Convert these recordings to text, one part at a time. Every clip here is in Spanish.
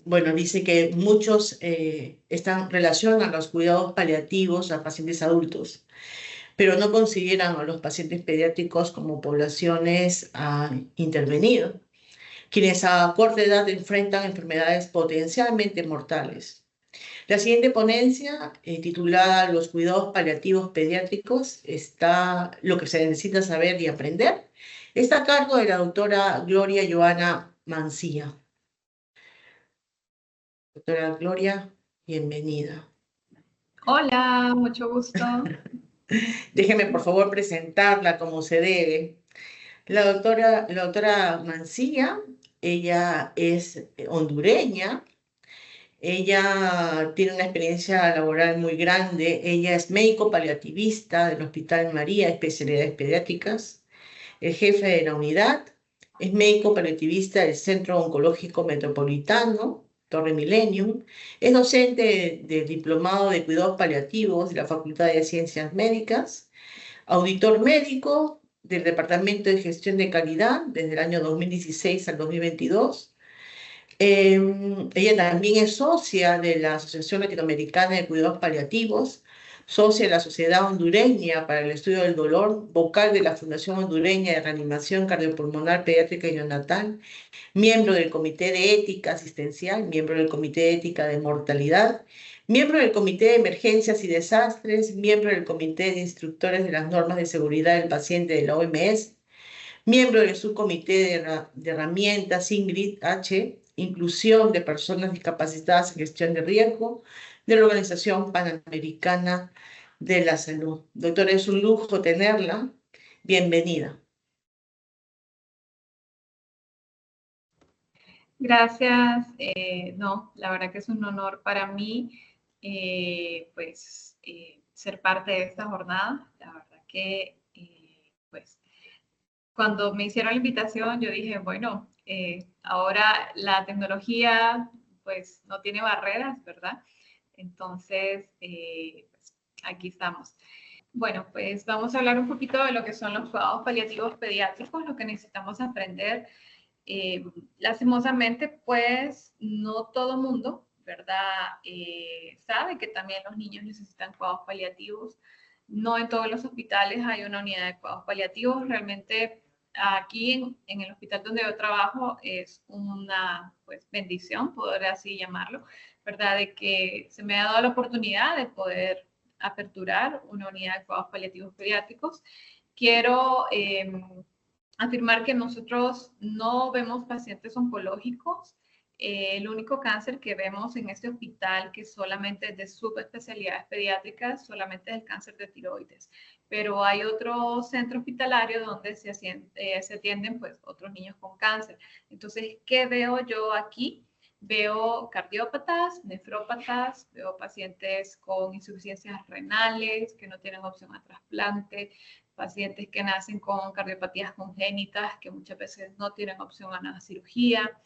bueno, dice que muchos relacionan los cuidados paliativos a pacientes adultos, pero no consideran a los pacientes pediátricos como poblaciones a intervenir, quienes a corta edad enfrentan enfermedades potencialmente mortales. La siguiente ponencia, titulada Los cuidados paliativos pediátricos, está lo que se necesita saber y aprender. Está a cargo de la doctora Gloria Joana Mancilla. Doctora Gloria, bienvenida. Hola, mucho gusto. Déjeme por favor presentarla como se debe. La doctora Mancilla, ella es hondureña. Ella tiene una experiencia laboral muy grande. Ella es médico paliativista del Hospital María, especialidades pediátricas, el jefe de la unidad. Es médico paliativista del Centro Oncológico Metropolitano, Torre Millennium. Es docente del Diplomado de Cuidados Paliativos de la Facultad de Ciencias Médicas. Auditor médico del Departamento de Gestión de Calidad desde el año 2016 al 2022. Ella también es socia de la Asociación Latinoamericana de Cuidados Paliativos, socia de la Sociedad Hondureña para el Estudio del Dolor, vocal de la Fundación Hondureña de Reanimación Cardiopulmonar Pediátrica y Neonatal, miembro del Comité de Ética Asistencial, miembro del Comité de Ética de Mortalidad, miembro del Comité de Emergencias y Desastres, miembro del Comité de Instructores de las Normas de Seguridad del Paciente de la OMS, miembro del Subcomité de Herramientas Ingrid H., Inclusión de Personas Discapacitadas en Gestión de Riesgo, de la Organización Panamericana de la Salud. Doctora, es un lujo tenerla. Bienvenida. Gracias. No, la verdad que es un honor para mí, ser parte de esta jornada. La verdad que, pues, cuando me hicieron la invitación, yo dije, bueno, ahora la tecnología, pues, no tiene barreras, ¿verdad? Entonces, pues, aquí estamos. Bueno, pues vamos a hablar un poquito de lo que son los cuidados paliativos pediátricos, lo que necesitamos aprender. Lastimosamente, pues no todo mundo, ¿verdad? Sabe que también los niños necesitan cuidados paliativos. No en todos los hospitales hay una unidad de cuidados paliativos. Realmente aquí en el hospital donde yo trabajo es una pues, bendición, poder así llamarlo, ¿verdad? De que se me ha dado la oportunidad de poder aperturar una unidad de cuidados paliativos pediátricos. Quiero afirmar que nosotros no vemos pacientes oncológicos. El único cáncer que vemos en este hospital, que solamente es de subespecialidades pediátricas, solamente es el cáncer de tiroides. Pero hay otro centro hospitalario donde se atienden pues, otros niños con cáncer. Entonces, ¿qué veo yo aquí? Veo cardiópatas, nefrópatas, veo pacientes con insuficiencias renales que no tienen opción a trasplante, pacientes que nacen con cardiopatías congénitas que muchas veces no tienen opción a una cirugía,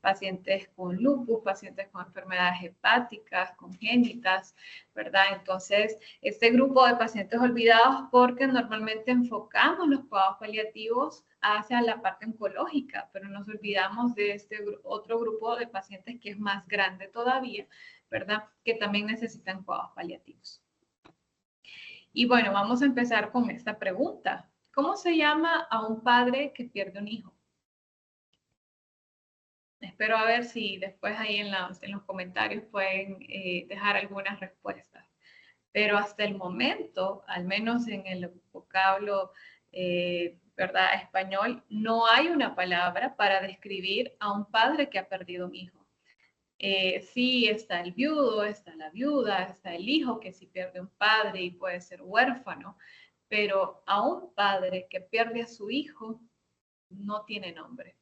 pacientes con lupus, pacientes con enfermedades hepáticas congénitas, ¿verdad? Entonces, este grupo de pacientes olvidados porque normalmente enfocamos los cuidados paliativos hacia la parte oncológica, pero nos olvidamos de este otro grupo de pacientes que es más grande todavía, ¿verdad? Que también necesitan cuidados paliativos. Y bueno, vamos a empezar con esta pregunta. ¿Cómo se llama a un padre que pierde un hijo? Espero a ver si después ahí en los comentarios pueden dejar algunas respuestas. Pero hasta el momento, al menos en el vocablo ¿verdad? Español, no hay una palabra para describir a un padre que ha perdido un hijo. Sí, está el viudo, está la viuda, está el hijo que sí pierde un padre y puede ser huérfano, pero a un padre que pierde a su hijo no tiene nombre.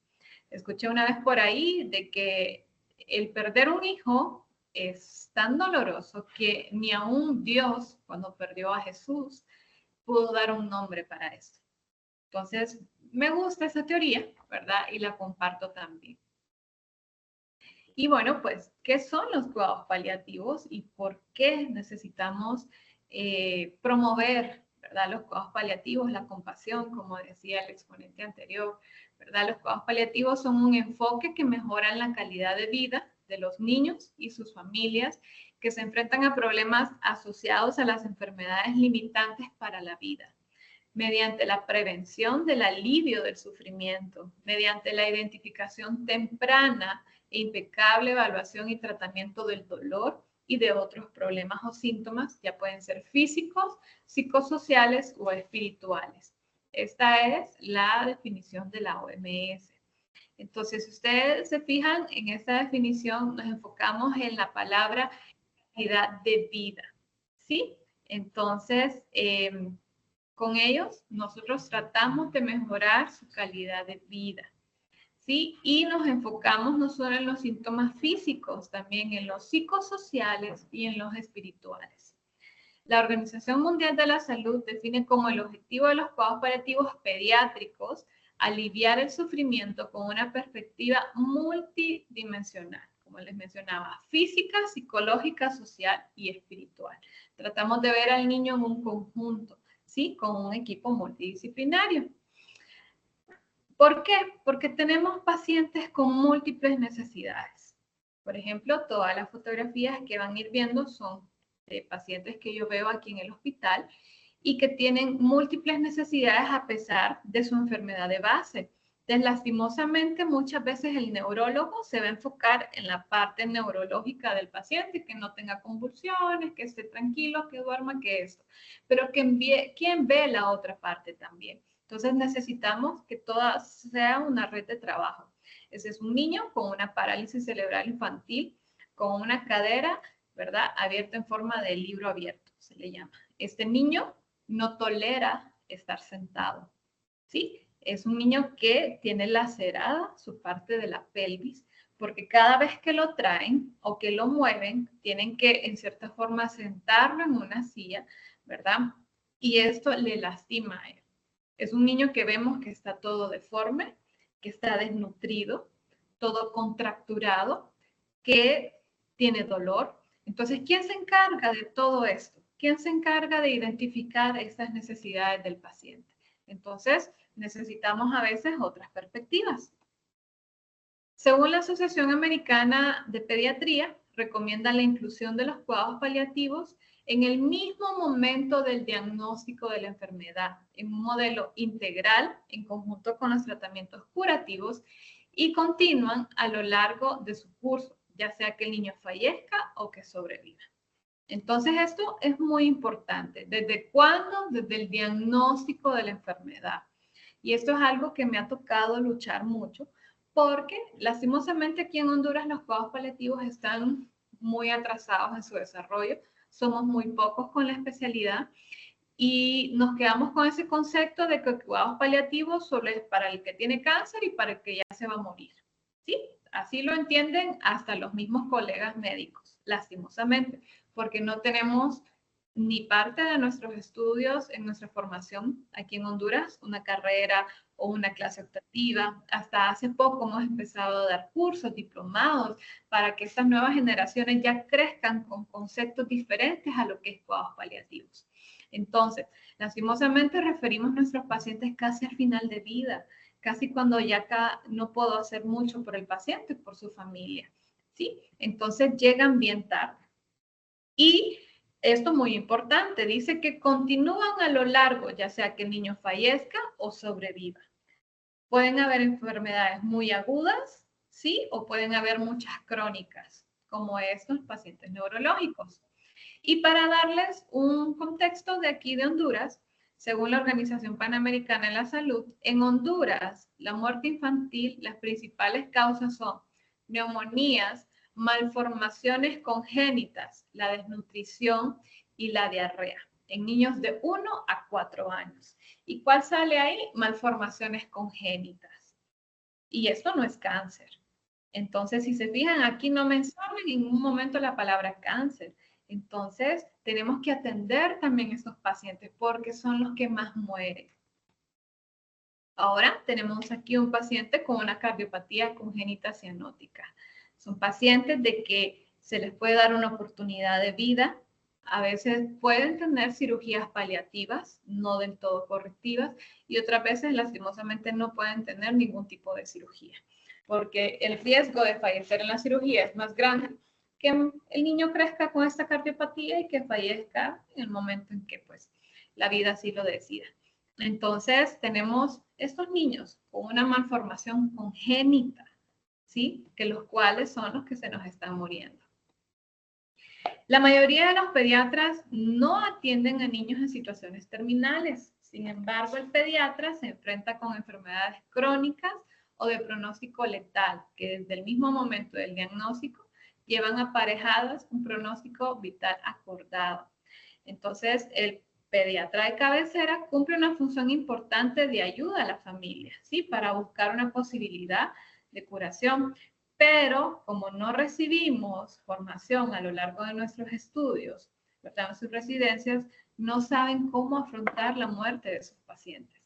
Escuché una vez por ahí de que el perder un hijo es tan doloroso que ni aún Dios, cuando perdió a Jesús, pudo dar un nombre para esto. Entonces, me gusta esa teoría, ¿verdad? Y la comparto también. Y bueno, pues, ¿qué son los cuidados paliativos y por qué necesitamos promover ¿verdad? Los cuidados paliativos, la compasión, como decía el exponente anterior, ¿verdad? Los cuidados paliativos son un enfoque que mejoran la calidad de vida de los niños y sus familias que se enfrentan a problemas asociados a las enfermedades limitantes para la vida, mediante la prevención del alivio del sufrimiento, mediante la identificación temprana e impecable evaluación y tratamiento del dolor y de otros problemas o síntomas, ya pueden ser físicos, psicosociales o espirituales. Esta es la definición de la OMS. Entonces, si ustedes se fijan en esta definición, nos enfocamos en la palabra calidad de vida, ¿sí? Entonces, con ellos, nosotros tratamos de mejorar su calidad de vida, ¿sí? Y nos enfocamos no solo en los síntomas físicos, también en los psicosociales y en los espirituales. La Organización Mundial de la Salud define como el objetivo de los cuidados paliativos pediátricos aliviar el sufrimiento con una perspectiva multidimensional, como les mencionaba, física, psicológica, social y espiritual. Tratamos de ver al niño en un conjunto, ¿sí? Con un equipo multidisciplinario. ¿Por qué? Porque tenemos pacientes con múltiples necesidades. Por ejemplo, todas las fotografías que van a ir viendo son de pacientes que yo veo aquí en el hospital y que tienen múltiples necesidades a pesar de su enfermedad de base. Entonces, lastimosamente, muchas veces el neurólogo se va a enfocar en la parte neurológica del paciente, que no tenga convulsiones, que esté tranquilo, que duerma, que esto. Pero ¿quién ve la otra parte también? Entonces necesitamos que toda sea una red de trabajo. Ese es un niño con una parálisis cerebral infantil, con una cadera, ¿verdad? Abierta en forma de libro abierto, se le llama. Este niño no tolera estar sentado, ¿sí? Es un niño que tiene lacerada su parte de la pelvis, porque cada vez que lo traen o que lo mueven, tienen que en cierta forma sentarlo en una silla, ¿verdad? Y esto le lastima a él. Es un niño que vemos que está todo deforme, que está desnutrido, todo contracturado, que tiene dolor. Entonces, ¿quién se encarga de todo esto? ¿Quién se encarga de identificar estas necesidades del paciente? Entonces, necesitamos a veces otras perspectivas. Según la Asociación Americana de Pediatría, recomienda la inclusión de los cuidados paliativos en el mismo momento del diagnóstico de la enfermedad, en un modelo integral en conjunto con los tratamientos curativos y continúan a lo largo de su curso, ya sea que el niño fallezca o que sobreviva. Entonces, esto es muy importante. ¿Desde cuándo? Desde el diagnóstico de la enfermedad. Y esto es algo que me ha tocado luchar mucho, porque lastimosamente aquí en Honduras los cuidados paliativos están muy atrasados en su desarrollo. Somos muy pocos con la especialidad y nos quedamos con ese concepto de que cuidados paliativos solo es para el que tiene cáncer y para el que ya se va a morir. ¿Sí? Así lo entienden hasta los mismos colegas médicos, lastimosamente, porque no tenemos ni parte de nuestros estudios en nuestra formación aquí en Honduras, una carrera o una clase optativa. Hasta hace poco hemos empezado a dar cursos, diplomados, para que estas nuevas generaciones ya crezcan con conceptos diferentes a lo que es cuidados paliativos. Entonces, lastimosamente referimos a nuestros pacientes casi al final de vida, casi cuando ya no puedo hacer mucho por el paciente, por su familia, ¿sí? Entonces llegan bien tarde. Y esto es muy importante, dice que continúan a lo largo, ya sea que el niño fallezca o sobreviva. Pueden haber enfermedades muy agudas, ¿sí? O pueden haber muchas crónicas, como estos pacientes neurológicos. Y para darles un contexto de aquí de Honduras, según la Organización Panamericana de la Salud, en Honduras, la muerte infantil, las principales causas son neumonías, malformaciones congénitas, la desnutrición y la diarrea en niños de 1 a 4 años. ¿Y cuál sale ahí? Malformaciones congénitas. Y esto no es cáncer. Entonces, si se fijan, aquí no mencionan en ningún momento la palabra cáncer. Entonces, tenemos que atender también a estos pacientes porque son los que más mueren. Ahora tenemos aquí un paciente con una cardiopatía congénita cianótica. Son pacientes de que se les puede dar una oportunidad de vida, A veces pueden tener cirugías paliativas, no del todo correctivas, y otras veces lastimosamente no pueden tener ningún tipo de cirugía, porque el riesgo de fallecer en la cirugía es más grande que el niño crezca con esta cardiopatía y que fallezca en el momento en que pues la vida así lo decida. Entonces tenemos estos niños con una malformación congénita, ¿sí? Que los cuales son los que se nos están muriendo. La mayoría de los pediatras no atienden a niños en situaciones terminales. Sin embargo, el pediatra se enfrenta con enfermedades crónicas o de pronóstico letal, que desde el mismo momento del diagnóstico llevan aparejadas un pronóstico vital acordado. Entonces, el pediatra de cabecera cumple una función importante de ayuda a la familia, ¿sí? Para buscar una posibilidad de curación. Pero como no recibimos formación a lo largo de nuestros estudios, ¿verdad? En sus residencias, no saben cómo afrontar la muerte de sus pacientes.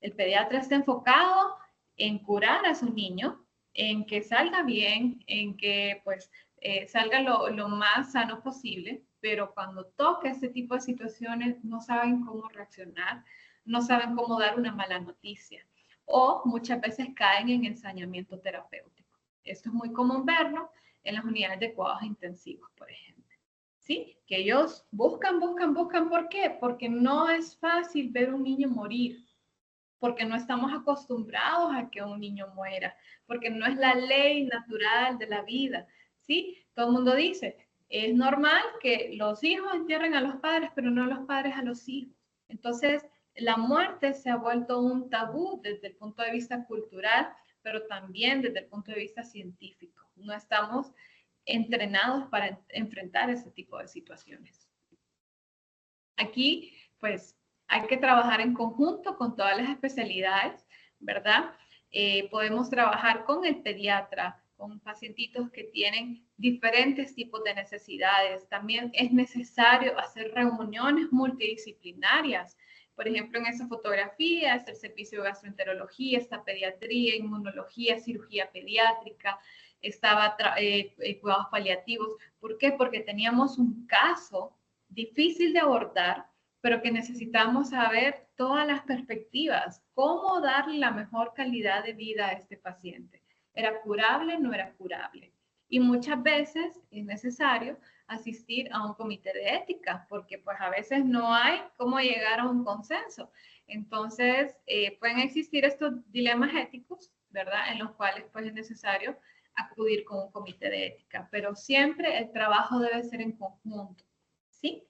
El pediatra está enfocado en curar a su niño, en que salga bien, en que pues salga lo más sano posible, pero cuando toca este tipo de situaciones no saben cómo reaccionar, no saben cómo dar una mala noticia o muchas veces caen en ensañamiento terapéutico. Esto es muy común verlo en las unidades de cuidados intensivos, por ejemplo. ¿Sí? Que ellos buscan, ¿por qué? Porque no es fácil ver un niño morir, porque no estamos acostumbrados a que un niño muera, porque no es la ley natural de la vida, ¿sí? Todo el mundo dice, es normal que los hijos entierren a los padres, pero no los padres a los hijos. Entonces, la muerte se ha vuelto un tabú desde el punto de vista cultural, pero también desde el punto de vista científico. No estamos entrenados para enfrentar ese tipo de situaciones. Aquí, pues, hay que trabajar en conjunto con todas las especialidades, ¿verdad? Podemos trabajar con el pediatra, con pacientitos que tienen diferentes tipos de necesidades. También es necesario hacer reuniones multidisciplinarias. Por ejemplo, en esa fotografía está el servicio de gastroenterología, está pediatría, inmunología, cirugía pediátrica, estaba cuidados paliativos. ¿Por qué? Porque teníamos un caso difícil de abordar, pero que necesitamos saber todas las perspectivas, cómo darle la mejor calidad de vida a este paciente. ¿Era curable? ¿No era curable? Y muchas veces es necesario asistir a un comité de ética, porque pues a veces no hay cómo llegar a un consenso. Entonces, pueden existir estos dilemas éticos, ¿verdad? En los cuales pues es necesario acudir con un comité de ética, pero siempre el trabajo debe ser en conjunto, ¿sí?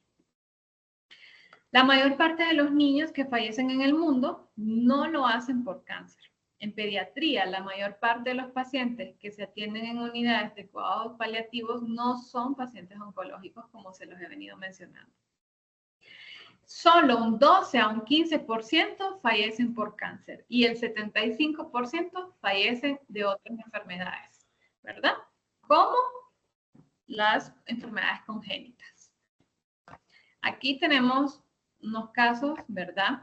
La mayor parte de los niños que fallecen en el mundo no lo hacen por cáncer. En pediatría, la mayor parte de los pacientes que se atienden en unidades de cuidados paliativos no son pacientes oncológicos, como se los he venido mencionando. Solo un 12 a un 15% fallecen por cáncer y el 75% fallecen de otras enfermedades, ¿verdad? Como las enfermedades congénitas. Aquí tenemos unos casos, ¿verdad?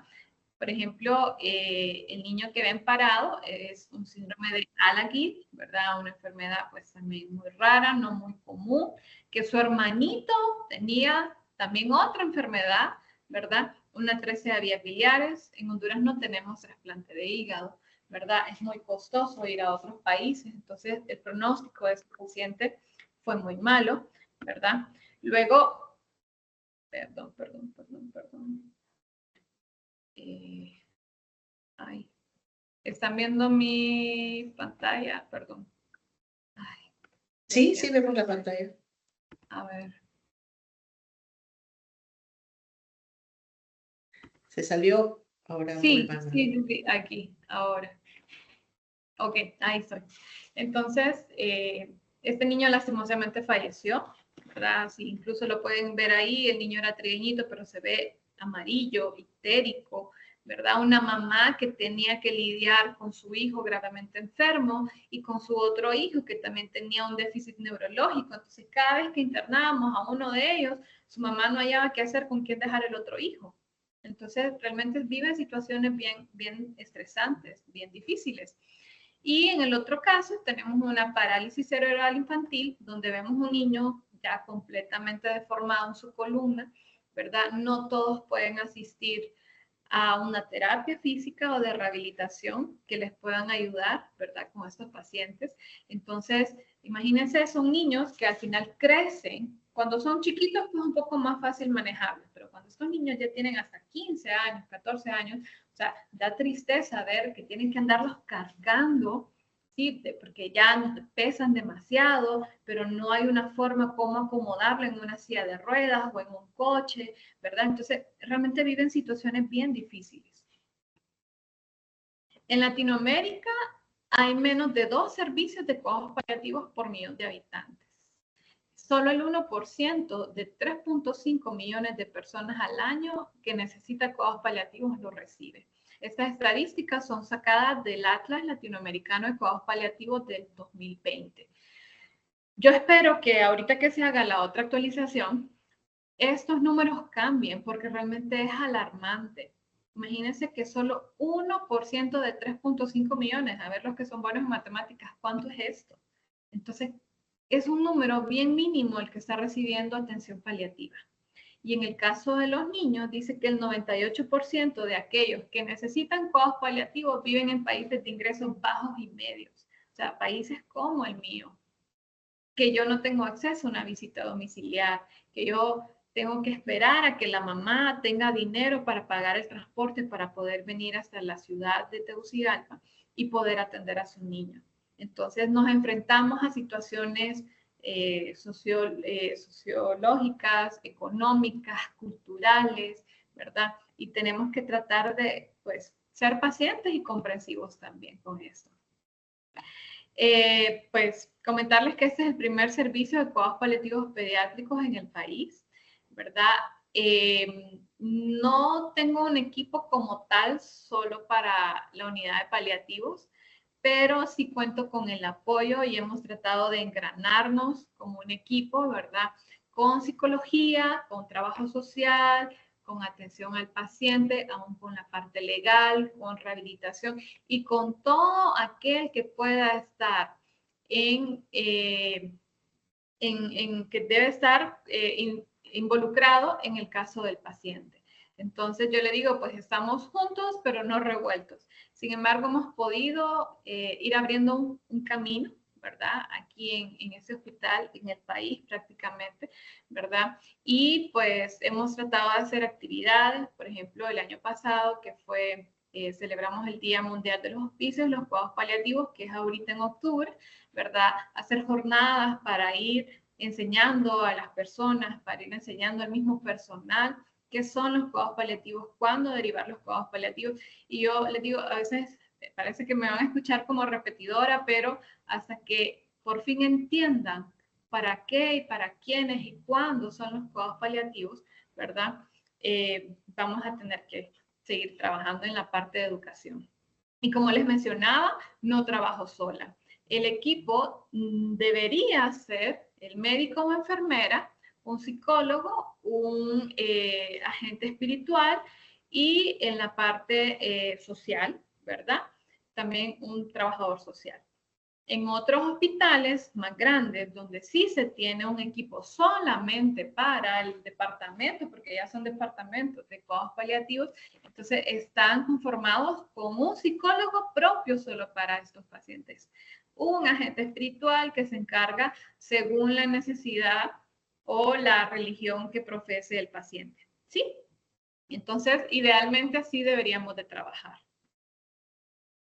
Por ejemplo, el niño que ven parado es un síndrome de Alagille, ¿verdad? Una enfermedad pues también muy rara, no muy común, que su hermanito tenía también otra enfermedad, ¿verdad? Una atresia de vías biliares. En Honduras no tenemos trasplante de hígado, ¿verdad? Es muy costoso ir a otros países, entonces el pronóstico de ese paciente fue muy malo, ¿verdad? Luego, perdón. Ay, ¿están viendo mi pantalla? Perdón. Ay, sí, sí vemos la pantalla. A ver. Se salió, ahora sí, aquí, ahora. Ok, ahí estoy. Entonces, este niño lastimosamente falleció, ¿verdad? Sí, incluso lo pueden ver ahí, el niño era trigueñito, pero se ve amarillo, histérico, ¿verdad? Una mamá que tenía que lidiar con su hijo gravemente enfermo y con su otro hijo que también tenía un déficit neurológico. Entonces, cada vez que internábamos a uno de ellos, su mamá no hallaba qué hacer con quién dejar el otro hijo. Entonces, realmente viven situaciones bien estresantes, bien difíciles. Y en el otro caso tenemos una parálisis cerebral infantil donde vemos un niño ya completamente deformado en su columna, ¿verdad? No todos pueden asistir a una terapia física o de rehabilitación que les puedan ayudar, ¿verdad? Con estos pacientes. Entonces, imagínense, son niños que al final crecen. Cuando son chiquitos, pues un poco más fácil manejarlos, pero cuando estos niños ya tienen hasta 15 años, 14 años, o sea, da tristeza ver que tienen que andarlos cargando, ¿sí? Porque ya pesan demasiado, pero no hay una forma como acomodarlo en una silla de ruedas o en un coche, ¿verdad? Entonces, realmente viven situaciones bien difíciles. En Latinoamérica hay menos de 2 servicios de cuidados paliativos por millón de habitantes. Solo el 1% de 3.5 millones de personas al año que necesitan cuidados paliativos lo recibe. Estas estadísticas son sacadas del Atlas Latinoamericano de Cuidados Paliativos del 2020. Yo espero que ahorita que se haga la otra actualización, estos números cambien porque realmente es alarmante. Imagínense que solo 1% de 3.5 millones, a ver los que son buenos en matemáticas, ¿cuánto es esto? Entonces, es un número bien mínimo el que está recibiendo atención paliativa. Y en el caso de los niños, dice que el 98% de aquellos que necesitan cuidados paliativos viven en países de ingresos bajos y medios. O sea, países como el mío, que yo no tengo acceso a una visita domiciliar, que yo tengo que esperar a que la mamá tenga dinero para pagar el transporte para poder venir hasta la ciudad de Tegucigalpa y poder atender a su niño. Entonces nos enfrentamos a situaciones sociológicas, económicas, culturales, ¿verdad? Y tenemos que tratar de, pues, ser pacientes y comprensivos también con esto. Pues comentarles que este es el primer servicio de cuidados paliativos pediátricos en el país, ¿verdad? No tengo un equipo como tal solo para la unidad de paliativos, pero sí cuento con el apoyo y hemos tratado de engranarnos como un equipo, ¿verdad? Con psicología, con trabajo social, con atención al paciente, aún con la parte legal, con rehabilitación y con todo aquel que pueda estar que debe estar involucrado en el caso del paciente. Entonces yo le digo, pues estamos juntos, pero no revueltos. Sin embargo, hemos podido ir abriendo un camino, ¿verdad? Aquí en ese hospital, en el país prácticamente, ¿verdad? Y pues hemos tratado de hacer actividades, por ejemplo, el año pasado que fue, celebramos el Día Mundial de los Hospicios, los cuidados paliativos, que es ahorita en octubre, ¿verdad? Hacer jornadas para ir enseñando a las personas, para ir enseñando al mismo personal qué son los cuidados paliativos, cuándo derivar los cuidados paliativos. Y yo les digo, a veces parece que me van a escuchar como repetidora, pero hasta que por fin entiendan para qué y para quiénes y cuándo son los cuidados paliativos, ¿verdad? Vamos a tener que seguir trabajando en la parte de educación. Y como les mencionaba, no trabajo sola. El equipo debería ser el médico o enfermera, un psicólogo, un agente espiritual y en la parte social, ¿verdad? También un trabajador social. En otros hospitales más grandes, donde sí se tiene un equipo solamente para el departamento, porque ya son departamentos de cuidados paliativos, entonces están conformados con un psicólogo propio solo para estos pacientes, un agente espiritual que se encarga según la necesidad o la religión que profese el paciente. ¿Sí? Entonces, idealmente así deberíamos de trabajar.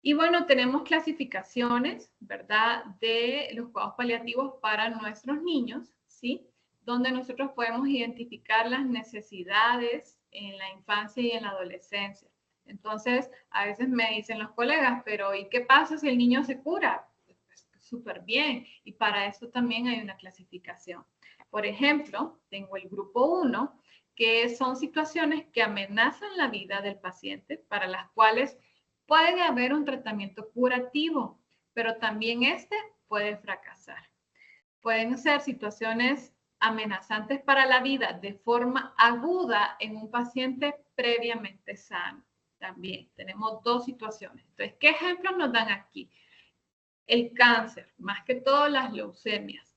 Y bueno, tenemos clasificaciones, ¿verdad?, de los cuidados paliativos para nuestros niños, ¿sí? Donde nosotros podemos identificar las necesidades en la infancia y en la adolescencia. Entonces, a veces me dicen los colegas, pero ¿y qué pasa si el niño se cura? Pues, súper bien. Y para eso también hay una clasificación. Por ejemplo, tengo el grupo 1, que son situaciones que amenazan la vida del paciente, para las cuales puede haber un tratamiento curativo, pero también este puede fracasar. Pueden ser situaciones amenazantes para la vida de forma aguda en un paciente previamente sano. También tenemos dos situaciones. Entonces, ¿qué ejemplos nos dan aquí? El cáncer, más que todo las leucemias,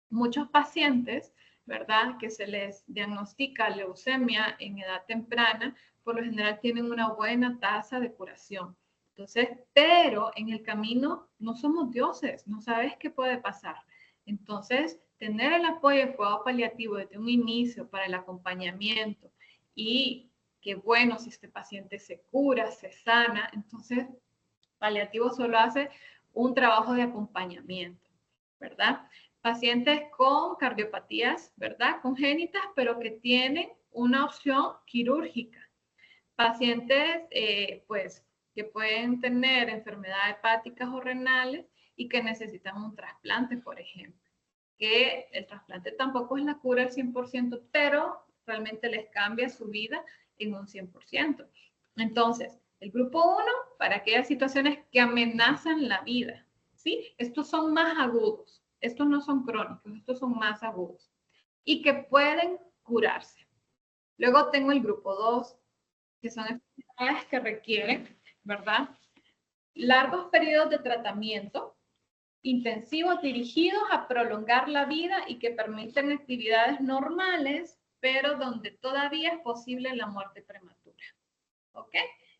muchos pacientes, ¿verdad?, que se les diagnostica leucemia en edad temprana, por lo general tienen una buena tasa de curación. Entonces, pero en el camino no somos dioses, no sabes qué puede pasar. Entonces, tener el apoyo de cuidado paliativo desde un inicio para el acompañamiento y que bueno, si este paciente se cura, se sana, entonces paliativo solo hace un trabajo de acompañamiento, ¿verdad? Pacientes con cardiopatías, ¿verdad? Congénitas, pero que tienen una opción quirúrgica. Pacientes, pues, que pueden tener enfermedades hepáticas o renales y que necesitan un trasplante, por ejemplo. Que el trasplante tampoco es la cura al 100%, pero realmente les cambia su vida en un 100%. Entonces, el grupo 1, para aquellas situaciones que amenazan la vida, ¿sí? Estos son más agudos, estos no son crónicos, estos son más agudos y que pueden curarse. Luego tengo el grupo 2, que son enfermedades que requieren, ¿verdad?, largos periodos de tratamiento intensivos dirigidos a prolongar la vida y que permiten actividades normales, pero donde todavía es posible la muerte prematura. ¿Ok?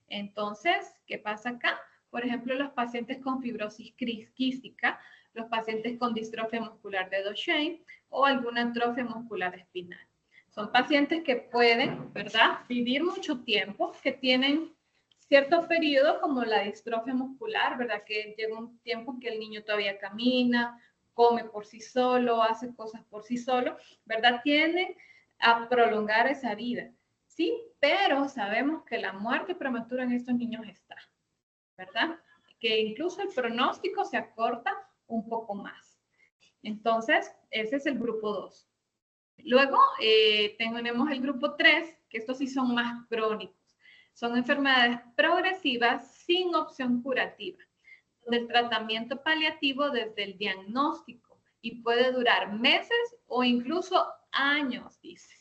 Entonces, ¿qué pasa acá? Por ejemplo, los pacientes con fibrosis quística, los pacientes con distrofia muscular de Duchenne o alguna atrofia muscular espinal. Son pacientes que pueden, ¿verdad?, vivir mucho tiempo, que tienen ciertos periodos como la distrofia muscular, ¿verdad?, que llega un tiempo en que el niño todavía camina, come por sí solo, hace cosas por sí solo, ¿verdad? Tienden a prolongar esa vida, ¿sí? Pero sabemos que la muerte prematura en estos niños está, ¿verdad? Que incluso el pronóstico se acorta un poco más. Entonces, ese es el grupo 2. Luego tenemos el grupo 3, que estos sí son más crónicos. Son enfermedades progresivas sin opción curativa, donde el tratamiento paliativo desde el diagnóstico y puede durar meses o incluso años, dice.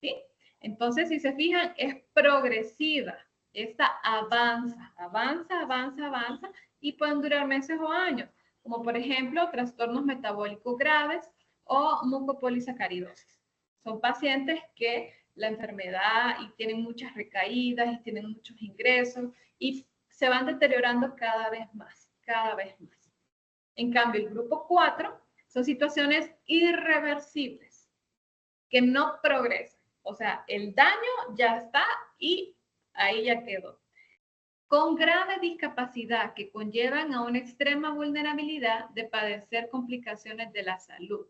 ¿Sí? Entonces, si se fijan, es progresiva. Esta avanza, avanza, avanza, avanza y pueden durar meses o años, como por ejemplo trastornos metabólicos graves o mucopolisacaridosis. Son pacientes que la enfermedad y tienen muchas recaídas y tienen muchos ingresos y se van deteriorando cada vez más, cada vez más. En cambio, el grupo 4 son situaciones irreversibles que no progresan. O sea, el daño ya está y ahí ya quedó. Con grave discapacidad que conllevan a una extrema vulnerabilidad de padecer complicaciones de la salud.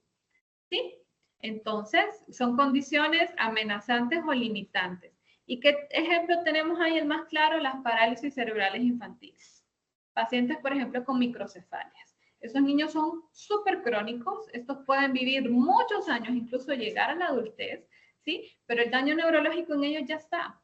¿Sí? Entonces, son condiciones amenazantes o limitantes. ¿Y qué ejemplo tenemos ahí? El más claro, las parálisis cerebrales infantiles. Pacientes, por ejemplo, con microcefalias. Esos niños son súper crónicos, estos pueden vivir muchos años, incluso llegar a la adultez, ¿sí? Pero el daño neurológico en ellos ya está,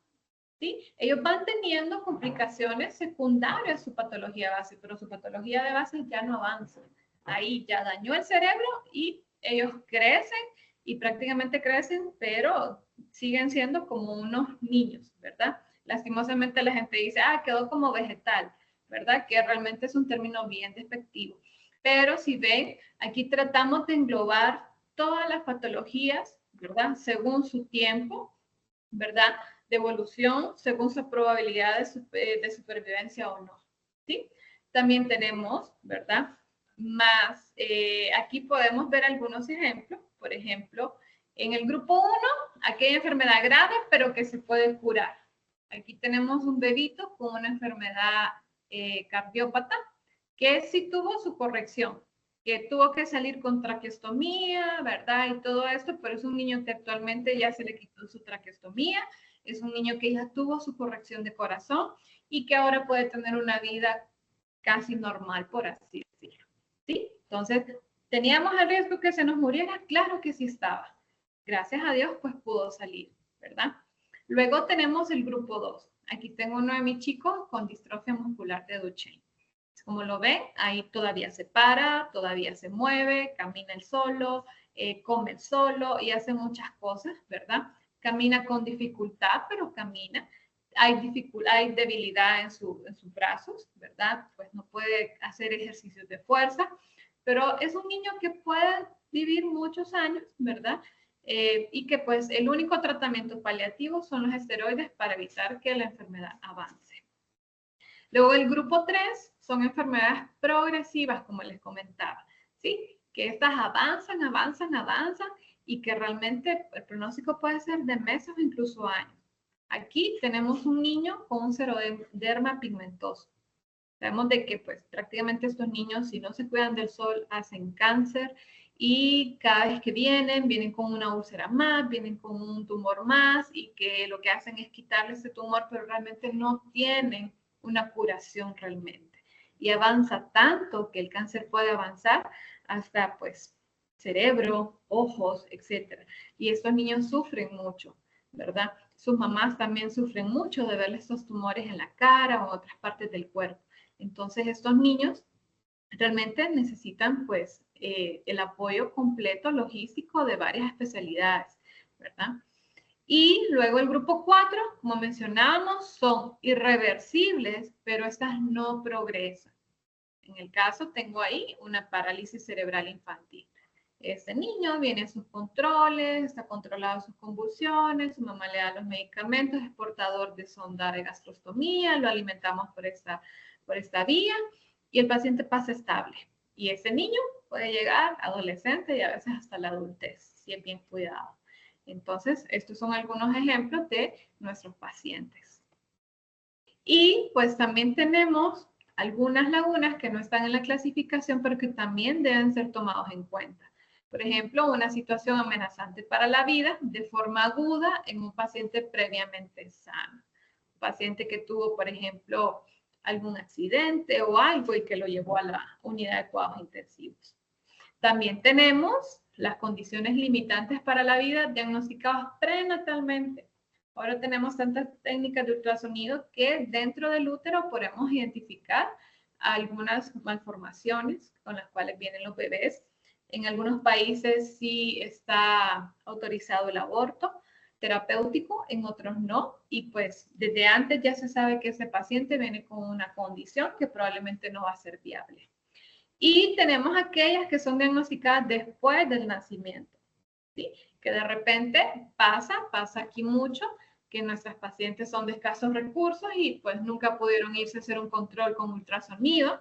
¿sí? Ellos van teniendo complicaciones secundarias a su patología base, pero su patología de base ya no avanza. Ahí ya dañó el cerebro y ellos crecen y prácticamente crecen, pero siguen siendo como unos niños, ¿verdad? Lastimosamente la gente dice, ah, quedó como vegetal, ¿verdad? Que realmente es un término bien despectivo. Pero si ven, aquí tratamos de englobar todas las patologías, ¿verdad? Según su tiempo, ¿verdad?, de evolución, según su probabilidad de supervivencia o no. ¿Sí? También tenemos, ¿verdad?, más, aquí podemos ver algunos ejemplos. Por ejemplo, en el grupo 1, aquella enfermedad grave, pero que se puede curar. Aquí tenemos un bebito con una enfermedad cardiópata que sí tuvo su corrección, que tuvo que salir con traqueostomía, ¿verdad? Y todo esto, pero es un niño que actualmente ya se le quitó su traqueostomía, es un niño que ya tuvo su corrección de corazón y que ahora puede tener una vida casi normal, por así decirlo. ¿Sí? Entonces, ¿teníamos el riesgo que se nos muriera? Claro que sí estaba. Gracias a Dios, pues pudo salir, ¿verdad? Luego tenemos el grupo 2. Aquí tengo uno de mis chicos con distrofia muscular de Duchenne. Como lo ven, ahí todavía se para, todavía se mueve, camina el solo, come el solo y hace muchas cosas, ¿verdad? Camina con dificultad, pero camina. Hay debilidad en sus brazos, ¿verdad? Pues no puede hacer ejercicios de fuerza, pero es un niño que puede vivir muchos años, ¿verdad? Y que pues el único tratamiento paliativo son los esteroides para evitar que la enfermedad avance. Luego el grupo 3 son enfermedades progresivas, como les comentaba, ¿sí? Que estas avanzan, avanzan, avanzan y que realmente el pronóstico puede ser de meses o incluso años. Aquí tenemos un niño con un xeroderma pigmentoso. Sabemos de que pues prácticamente estos niños, si no se cuidan del sol, hacen cáncer y cada vez que vienen con una úlcera más, vienen con un tumor más y que lo que hacen es quitarle ese tumor, pero realmente no tienen una curación realmente. Y avanza tanto que el cáncer puede avanzar hasta pues cerebro, ojos, etc. Y estos niños sufren mucho, ¿verdad? Sus mamás también sufren mucho de ver estos tumores en la cara o en otras partes del cuerpo. Entonces estos niños realmente necesitan pues el apoyo completo logístico de varias especialidades, ¿verdad? Y luego el grupo 4, como mencionábamos, son irreversibles, pero estas no progresan. En el caso tengo ahí una parálisis cerebral infantil. Este niño viene a sus controles, está controlado sus convulsiones, su mamá le da los medicamentos, es portador de sonda de gastrostomía, lo alimentamos por esta vía y el paciente pasa estable. Y ese niño puede llegar adolescente y a veces hasta la adultez, si es bien cuidado. Entonces, estos son algunos ejemplos de nuestros pacientes. Y pues también tenemos algunas lagunas que no están en la clasificación, pero que también deben ser tomados en cuenta. Por ejemplo, una situación amenazante para la vida de forma aguda en un paciente previamente sano. Un paciente que tuvo, por ejemplo, algún accidente o algo y que lo llevó a la unidad de cuidados intensivos. También tenemos las condiciones limitantes para la vida diagnosticadas prenatalmente. Ahora tenemos tantas técnicas de ultrasonido que dentro del útero podemos identificar algunas malformaciones con las cuales vienen los bebés. En algunos países sí está autorizado el aborto terapéutico, en otros no. Y pues desde antes ya se sabe que ese paciente viene con una condición que probablemente no va a ser viable. Y tenemos aquellas que son diagnosticadas después del nacimiento, ¿sí? Que de repente pasa aquí mucho, que nuestras pacientes son de escasos recursos y pues nunca pudieron irse a hacer un control con ultrasonido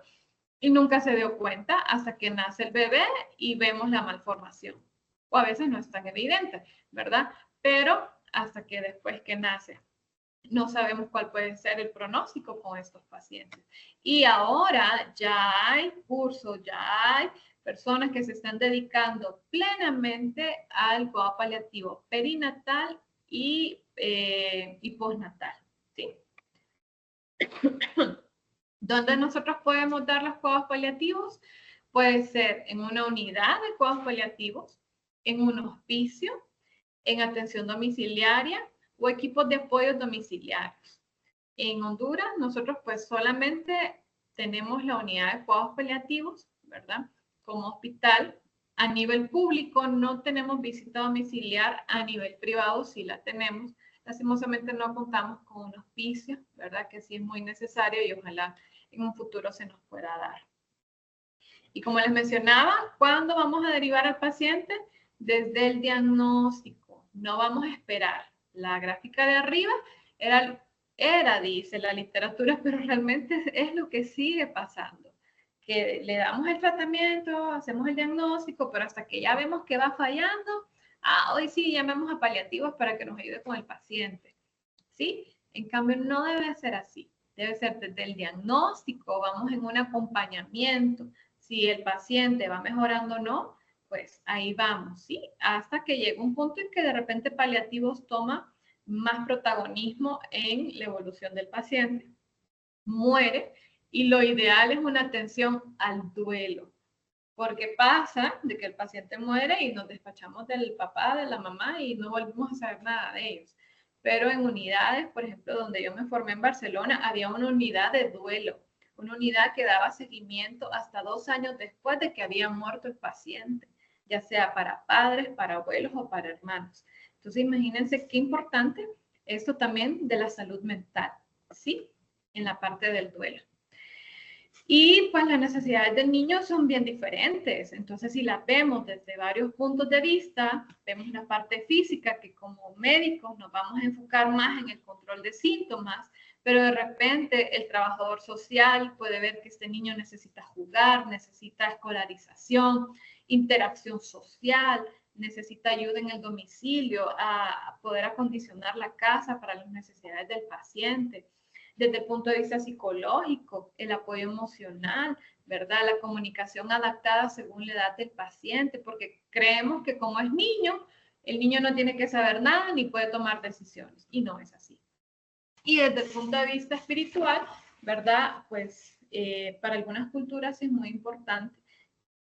y nunca se dio cuenta hasta que nace el bebé y vemos la malformación. O a veces no es tan evidente, ¿verdad? Pero hasta que después que nace no sabemos cuál puede ser el pronóstico con estos pacientes. Y ahora ya hay cursos, ya hay personas que se están dedicando plenamente al cuidado paliativo perinatal y postnatal, ¿sí? ¿Dónde nosotros podemos dar los cuidados paliativos? Puede ser en una unidad de cuidados paliativos, en un hospicio, en atención domiciliaria o equipos de apoyo domiciliarios. En Honduras, nosotros pues solamente tenemos la unidad de cuidados paliativos, ¿verdad? Como hospital. A nivel público no tenemos visita domiciliar, a nivel privado sí la tenemos. Lastimosamente no contamos con un hospicio, ¿verdad? Que sí es muy necesario y ojalá en un futuro se nos pueda dar. Y como les mencionaba, ¿cuándo vamos a derivar al paciente? Desde el diagnóstico. No vamos a esperar. La gráfica de arriba dice la literatura, pero realmente es lo que sigue pasando. Que le damos el tratamiento, hacemos el diagnóstico, pero hasta que ya vemos que va fallando, hoy sí llamamos a paliativos para que nos ayude con el paciente. ¿Sí? En cambio, no debe ser así. Debe ser desde el diagnóstico, vamos en un acompañamiento. Si el paciente va mejorando o no, pues ahí vamos, ¿sí? Hasta que llega un punto en que de repente paliativos toma más protagonismo en la evolución del paciente. Muere y lo ideal es una atención al duelo, porque pasa de que el paciente muere y nos despachamos del papá, de la mamá y no volvemos a saber nada de ellos. Pero en unidades, por ejemplo, donde yo me formé en Barcelona, había una unidad de duelo, una unidad que daba seguimiento hasta 2 años después de que había muerto el paciente, ya sea para padres, para abuelos o para hermanos. Entonces, imagínense qué importante esto también de la salud mental, ¿sí? En la parte del duelo. Y pues las necesidades del niño son bien diferentes. Entonces, si las vemos desde varios puntos de vista, vemos la parte física, que como médicos nos vamos a enfocar más en el control de síntomas, pero de repente el trabajador social puede ver que este niño necesita jugar, necesita escolarización, interacción social, necesita ayuda en el domicilio, a poder acondicionar la casa para las necesidades del paciente. Desde el punto de vista psicológico, el apoyo emocional, ¿verdad? La comunicación adaptada según la edad del paciente, porque creemos que como es niño, el niño no tiene que saber nada ni puede tomar decisiones, y no es así. Y desde el punto de vista espiritual, ¿verdad? Pues para algunas culturas es muy importante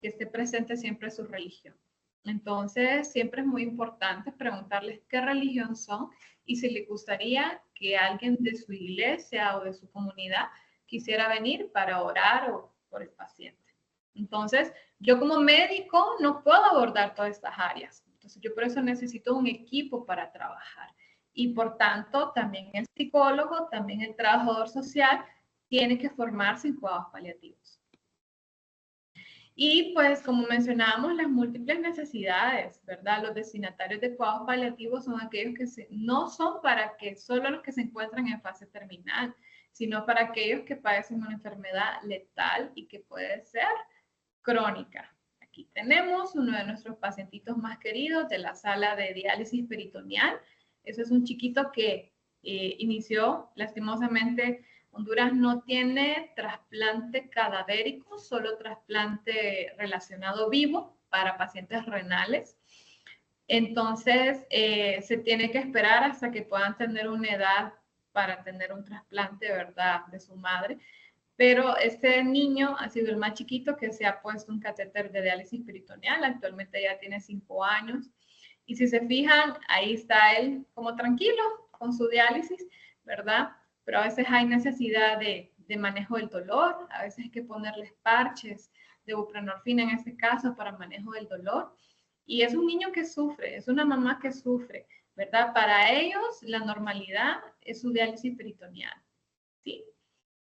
que esté presente siempre su religión. Entonces, siempre es muy importante preguntarles qué religión son y si les gustaría que alguien de su iglesia o de su comunidad quisiera venir para orar o por el paciente. Entonces, yo como médico no puedo abordar todas estas áreas. Entonces, yo por eso necesito un equipo para trabajar. Y por tanto, también el psicólogo, también el trabajador social tiene que formarse en cuidados paliativos. Y pues como mencionábamos, las múltiples necesidades, ¿verdad? Los destinatarios de cuidados paliativos son aquellos que no son para que solo los que se encuentran en fase terminal, sino para aquellos que padecen una enfermedad letal y que puede ser crónica. Aquí tenemos uno de nuestros pacientitos más queridos de la sala de diálisis peritoneal. Eso es un chiquito que inició lastimosamente. Honduras no tiene trasplante cadavérico, solo trasplante relacionado vivo para pacientes renales. Entonces, se tiene que esperar hasta que puedan tener una edad para tener un trasplante, ¿verdad?, de su madre. Pero este niño ha sido el más chiquito que se ha puesto un catéter de diálisis peritoneal. Actualmente ya tiene 5 años. Y si se fijan, ahí está él como tranquilo con su diálisis, ¿verdad? Pero a veces hay necesidad de manejo del dolor, a veces hay que ponerles parches de buprenorfina en este caso para manejo del dolor. Y es un niño que sufre, es una mamá que sufre, ¿verdad? Para ellos la normalidad es su diálisis peritoneal, ¿sí?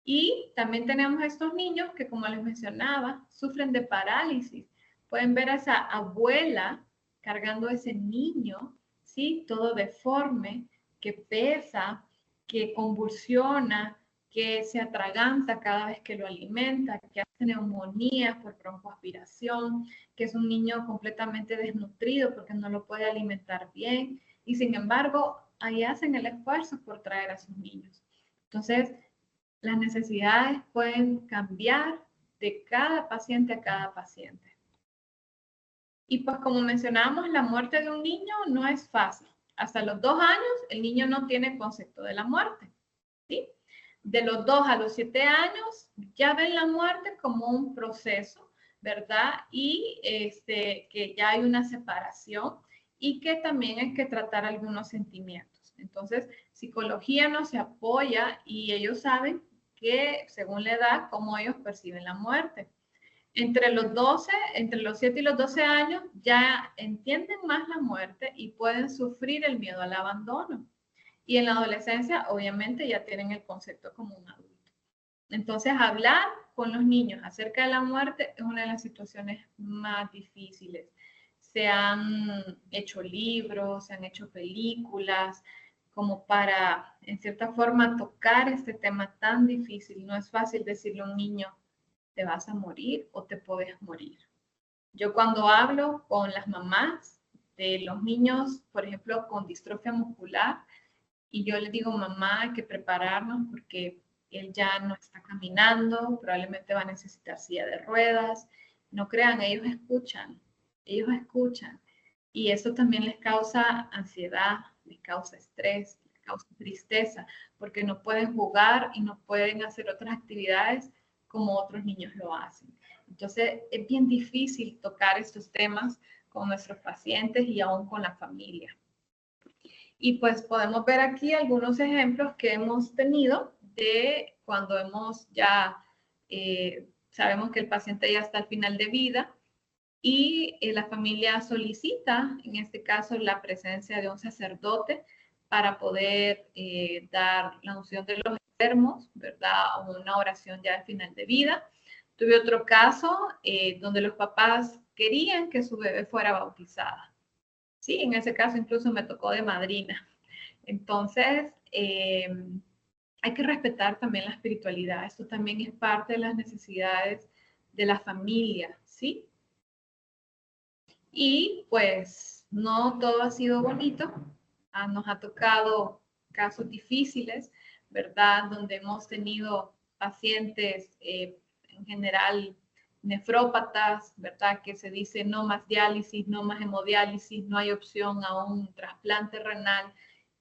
Y también tenemos estos niños que, como les mencionaba, sufren de parálisis. Pueden ver a esa abuela cargando a ese niño, ¿sí? Todo deforme, que pesa, que convulsiona, que se atraganta cada vez que lo alimenta, que hace neumonías por broncoaspiración, que es un niño completamente desnutrido porque no lo puede alimentar bien. Y sin embargo, ahí hacen el esfuerzo por traer a sus niños. Entonces, las necesidades pueden cambiar de cada paciente a cada paciente. Y pues como mencionábamos, la muerte de un niño no es fácil. Hasta los 2 años el niño no tiene concepto de la muerte, ¿sí? De los 2 a los 7 años ya ven la muerte como un proceso, ¿verdad? Y que ya hay una separación y que también hay que tratar algunos sentimientos. Entonces, psicología nos apoya y ellos saben que según la edad, cómo ellos perciben la muerte. Entre los 7 y los 12 años ya entienden más la muerte y pueden sufrir el miedo al abandono. Y en la adolescencia, obviamente, ya tienen el concepto como un adulto. Entonces, hablar con los niños acerca de la muerte es una de las situaciones más difíciles. Se han hecho libros, se han hecho películas, como para, en cierta forma, tocar este tema tan difícil. No es fácil decirle a un niño, te vas a morir o te puedes morir. Yo cuando hablo con las mamás de los niños, por ejemplo, con distrofia muscular, y yo les digo, mamá, hay que prepararnos porque él ya no está caminando, probablemente va a necesitar silla de ruedas. No crean, ellos escuchan. Y eso también les causa ansiedad, les causa estrés, les causa tristeza, porque no pueden jugar y no pueden hacer otras actividades como otros niños lo hacen. Entonces, es bien difícil tocar estos temas con nuestros pacientes y aún con la familia. Y pues podemos ver aquí algunos ejemplos que hemos tenido de cuando hemos ya, sabemos que el paciente ya está al final de vida y la familia solicita, en este caso, la presencia de un sacerdote para poder dar la unción de los enfermos, ¿verdad? O una oración ya al final de vida. Tuve otro caso donde los papás querían que su bebé fuera bautizada. Sí, en ese caso incluso me tocó de madrina. Entonces, hay que respetar también la espiritualidad. Esto también es parte de las necesidades de la familia, ¿sí? Y pues no todo ha sido bonito. Nos ha tocado casos difíciles, ¿verdad? Donde hemos tenido pacientes en general nefrópatas, ¿verdad? Que se dice no más diálisis, no más hemodiálisis, no hay opción a un trasplante renal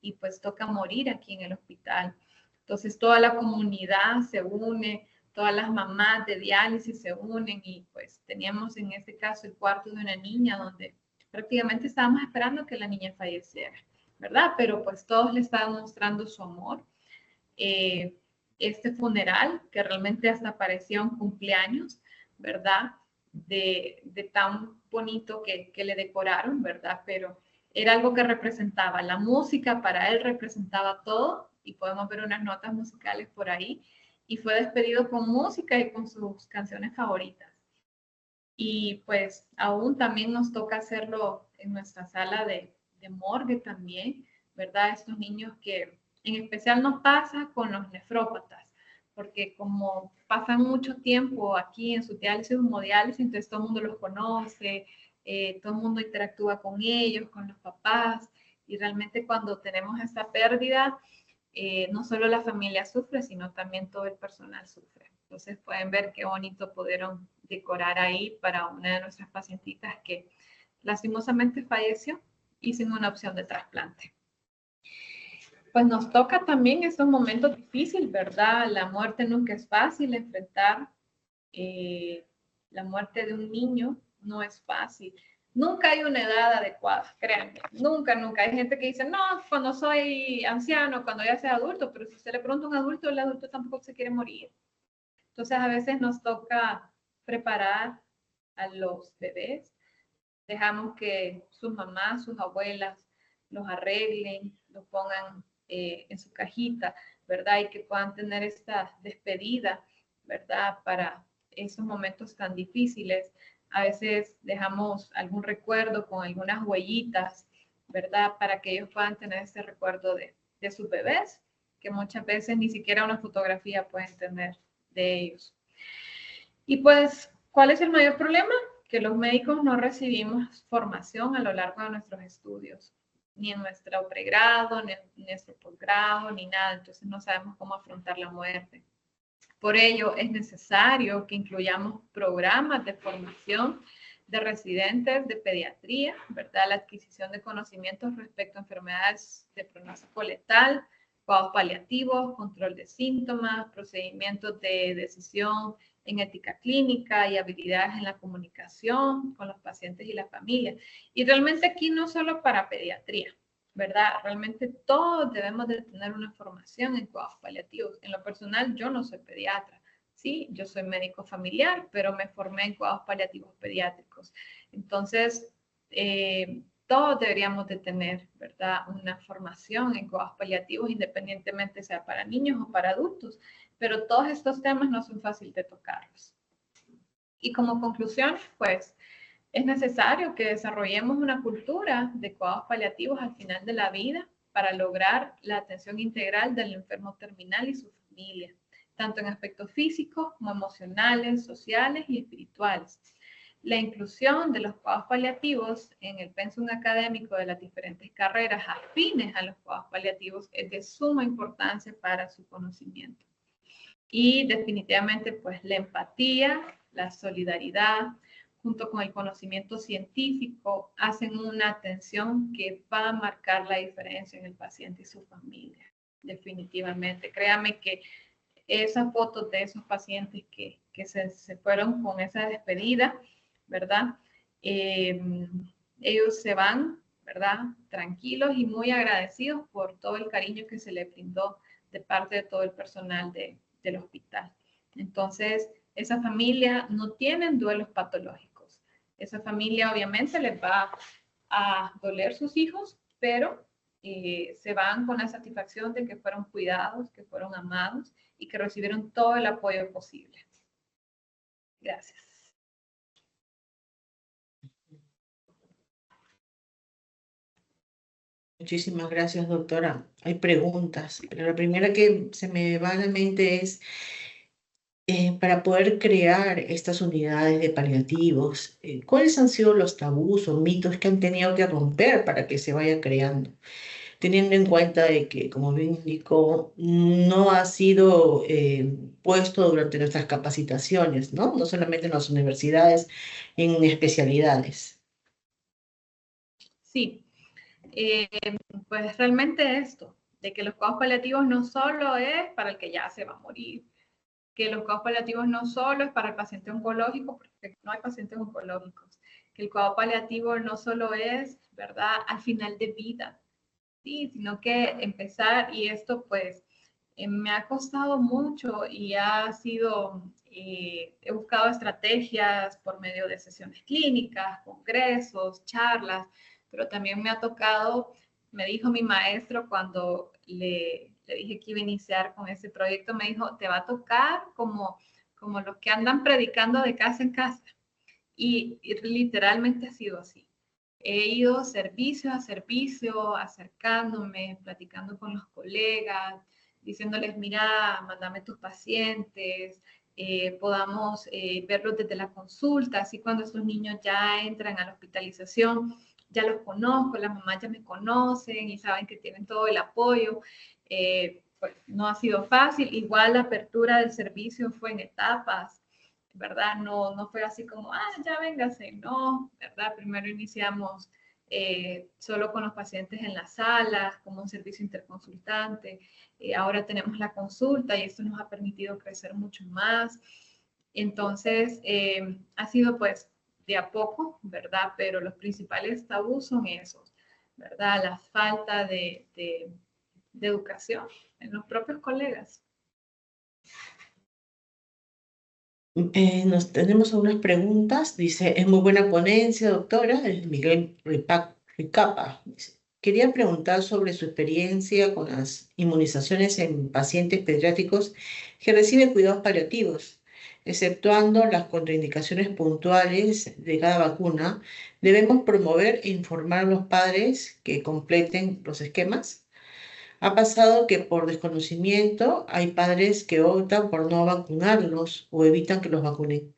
y pues toca morir aquí en el hospital. Entonces toda la comunidad se une, todas las mamás de diálisis se unen y pues teníamos en este caso el cuarto de una niña donde prácticamente estábamos esperando que la niña falleciera, ¿verdad? Pero pues todos le estaban mostrando su amor. Este funeral, que realmente hasta parecía un cumpleaños, ¿verdad? De tan bonito que le decoraron, ¿verdad? Pero era algo que representaba la música, para él representaba todo, y podemos ver unas notas musicales por ahí, y fue despedido con música y con sus canciones favoritas. Y pues aún también nos toca hacerlo en nuestra sala de morgue también, ¿verdad? Estos niños que en especial nos pasa con los nefrópatas, porque como pasan mucho tiempo aquí en su diálisis o hemodiálisis, entonces todo el mundo los conoce, todo el mundo interactúa con ellos, con los papás, y realmente cuando tenemos esta pérdida, no solo la familia sufre, sino también todo el personal sufre. Entonces pueden ver qué bonito pudieron decorar ahí para una de nuestras pacientitas que lastimosamente falleció y sin una opción de trasplante. Pues nos toca también estos momentos difíciles, ¿verdad? La muerte nunca es fácil enfrentar. La muerte de un niño no es fácil. Nunca hay una edad adecuada, créanme. Nunca, nunca. Hay gente que dice, no, cuando soy anciano, cuando ya sea adulto, pero si usted le pregunta a un adulto, el adulto tampoco se quiere morir. Entonces a veces nos toca preparar a los bebés. Dejamos que sus mamás, sus abuelas los arreglen, los pongan en su cajita, ¿verdad? Y que puedan tener esta despedida, ¿verdad? Para esos momentos tan difíciles. A veces dejamos algún recuerdo con algunas huellitas, ¿verdad? Para que ellos puedan tener ese recuerdo de sus bebés, que muchas veces ni siquiera una fotografía pueden tener de ellos. Y pues, ¿cuál es el mayor problema? Que los médicos no recibimos formación a lo largo de nuestros estudios, ni en nuestro pregrado, ni en nuestro posgrado, ni nada. Entonces no sabemos cómo afrontar la muerte. Por ello, es necesario que incluyamos programas de formación de residentes de pediatría, ¿verdad? La adquisición de conocimientos respecto a enfermedades de pronóstico letal, cuidados paliativos, control de síntomas, procedimientos de decisión en ética clínica y habilidades en la comunicación con los pacientes y la familia. Y realmente aquí no solo para pediatría, ¿verdad? Realmente todos debemos de tener una formación en cuidados paliativos. En lo personal, yo no soy pediatra, ¿sí? Yo soy médico familiar, pero me formé en cuidados paliativos pediátricos. Entonces, todos deberíamos de tener, ¿verdad? Una formación en cuidados paliativos, independientemente sea para niños o para adultos, pero todos estos temas no son fáciles de tocarlos. Y como conclusión, pues, es necesario que desarrollemos una cultura de cuidados paliativos al final de la vida para lograr la atención integral del enfermo terminal y su familia, tanto en aspectos físicos como emocionales, sociales y espirituales. La inclusión de los cuidados paliativos en el pensum académico de las diferentes carreras afines a los cuidados paliativos es de suma importancia para su conocimiento. Y definitivamente, pues, la empatía, la solidaridad, junto con el conocimiento científico, hacen una atención que va a marcar la diferencia en el paciente y su familia. Definitivamente. Créame que esas fotos de esos pacientes que se fueron con esa despedida, ¿verdad? Ellos se van, ¿verdad? Tranquilos y muy agradecidos por todo el cariño que se le brindó de parte de todo el personal del hospital. Entonces, esa familia no tienen duelos patológicos. Esa familia obviamente les va a doler sus hijos, pero se van con la satisfacción de que fueron cuidados, que fueron amados y que recibieron todo el apoyo posible. Gracias. Muchísimas gracias, doctora. Hay preguntas, pero la primera que se me va a la mente es, para poder crear estas unidades de paliativos, ¿cuáles han sido los tabús o mitos que han tenido que romper para que se vaya creando? Teniendo en cuenta de que, como bien indicó, no ha sido puesto durante nuestras capacitaciones, ¿no? No solamente en las universidades, en especialidades. Sí, pues realmente esto, de que los cuidados paliativos no solo es para el que ya se va a morir, que los cuidados paliativos no solo es para el paciente oncológico, porque no hay pacientes oncológicos, que el cuidado paliativo no solo es, ¿verdad?, al final de vida, sí, sino que empezar, y esto pues me ha costado mucho y ha sido, he buscado estrategias por medio de sesiones clínicas, congresos, charlas, pero también me ha tocado, me dijo mi maestro cuando le dije que iba a iniciar con ese proyecto, me dijo, te va a tocar como los que andan predicando de casa en casa. Y literalmente ha sido así. He ido servicio a servicio, acercándome, platicando con los colegas, diciéndoles, mira, mándame tus pacientes, podamos verlos desde la consulta, así cuando estos niños ya entran a la hospitalización, ya los conozco, las mamás ya me conocen y saben que tienen todo el apoyo. Pues no ha sido fácil, igual la apertura del servicio fue en etapas, ¿verdad? No fue así como, ya véngase, no, ¿verdad? Primero iniciamos solo con los pacientes en las salas, como un servicio interconsultante. Ahora tenemos la consulta y esto nos ha permitido crecer mucho más. Entonces, ha sido pues de a poco, ¿verdad? Pero los principales tabús son esos, ¿verdad? La falta de educación en los propios colegas. Nos tenemos algunas preguntas. Dice, es muy buena ponencia, doctora. Es Miguel Ricapa. Dice, quería preguntar sobre su experiencia con las inmunizaciones en pacientes pediátricos que reciben cuidados paliativos. Exceptuando las contraindicaciones puntuales de cada vacuna, ¿debemos promover e informar a los padres que completen los esquemas? Ha pasado que por desconocimiento hay padres que optan por no vacunarlos o evitan que los vacunen.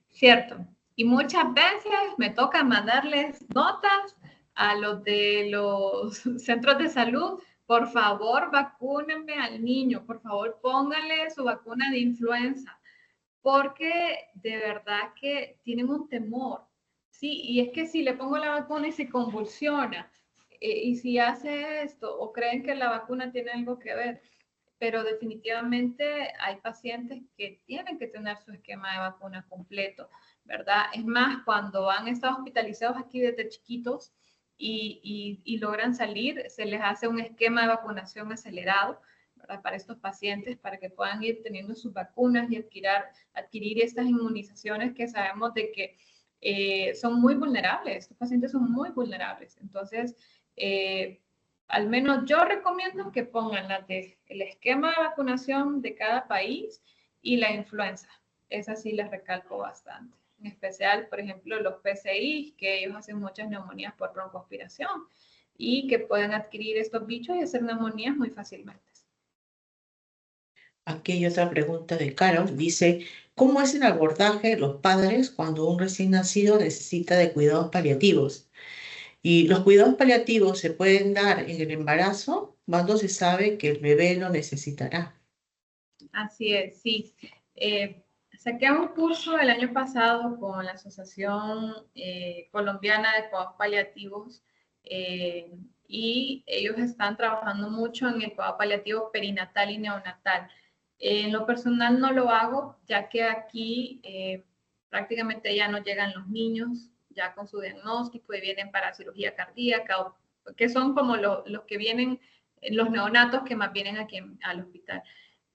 Cierto. Y muchas veces me toca mandarles notas a los de los centros de salud. Por favor, vacúnenme al niño. Por favor, pónganle su vacuna de influenza. Porque de verdad que tienen un temor. Sí, y es que si le pongo la vacuna y se convulsiona, y si hace esto, o creen que la vacuna tiene algo que ver, pero definitivamente hay pacientes que tienen que tener su esquema de vacuna completo, ¿verdad? Es más, cuando han estado hospitalizados aquí desde chiquitos y logran salir, se les hace un esquema de vacunación acelerado, ¿verdad? Para estos pacientes, para que puedan ir teniendo sus vacunas y adquirir estas inmunizaciones que sabemos de que son muy vulnerables, estos pacientes son muy vulnerables. Entonces, al menos yo recomiendo que pongan el esquema de vacunación de cada país y la influenza. Esa sí les recalco bastante. En especial, por ejemplo, los PCI, que ellos hacen muchas neumonías por broncoaspiración y que pueden adquirir estos bichos y hacer neumonías muy fácilmente. Aquí hay otra pregunta de Carol. Dice, ¿cómo es el abordaje de los padres cuando un recién nacido necesita de cuidados paliativos? Y los cuidados paliativos se pueden dar en el embarazo cuando se sabe que el bebé lo necesitará. Así es, sí. Saqué un curso el año pasado con la Asociación Colombiana de Cuidados Paliativos y ellos están trabajando mucho en el cuidado paliativo perinatal y neonatal. En lo personal no lo hago, ya que aquí prácticamente ya no llegan los niños ya con su diagnóstico y vienen para cirugía cardíaca, que son como los que vienen, los neonatos que más vienen aquí al hospital.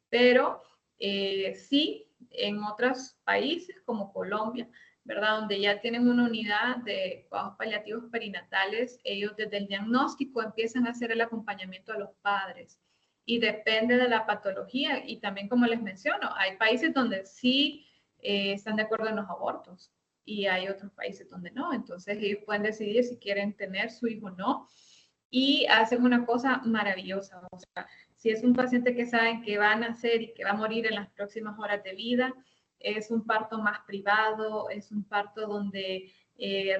Pero sí, en otros países como Colombia, ¿verdad? Donde ya tienen una unidad de cuidados paliativos perinatales, ellos desde el diagnóstico empiezan a hacer el acompañamiento a los padres. y depende de la patología. Y también, como les menciono, hay países donde sí están de acuerdo en los abortos y hay otros países donde no. Entonces ellos pueden decidir si quieren tener su hijo o no y hacen una cosa maravillosa. O sea, si es un paciente que saben que va a nacer y que va a morir en las próximas horas de vida, es un parto más privado, es un parto donde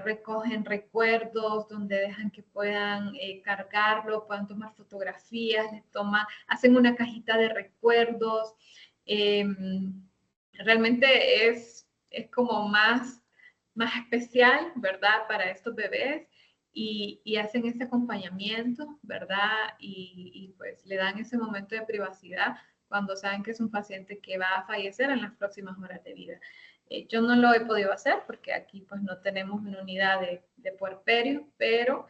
recogen recuerdos, donde dejan que puedan cargarlo, puedan tomar fotografías, hacen una cajita de recuerdos. Eh, Realmente es como más especial, ¿verdad? Para estos bebés y hacen ese acompañamiento, ¿verdad? Y pues le dan ese momento de privacidad cuando saben que es un paciente que va a fallecer en las próximas horas de vida. Yo no lo he podido hacer porque aquí pues no tenemos una unidad de puerperio, pero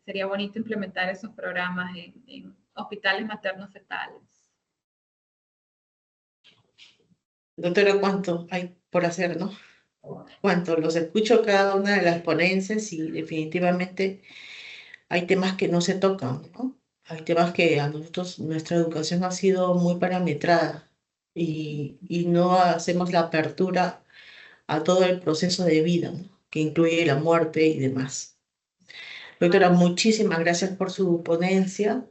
sería bonito implementar esos programas en hospitales maternos fetales. Doctora, ¿cuánto hay por hacer, no? Cuánto los escucho cada una de las ponencias y definitivamente hay temas que no se tocan, ¿no? Hay temas que a nosotros, nuestra educación ha sido muy parametrada y no hacemos la apertura a todo el proceso de vida, ¿no? Que incluye la muerte y demás. Doctora, muchísimas gracias por su ponencia.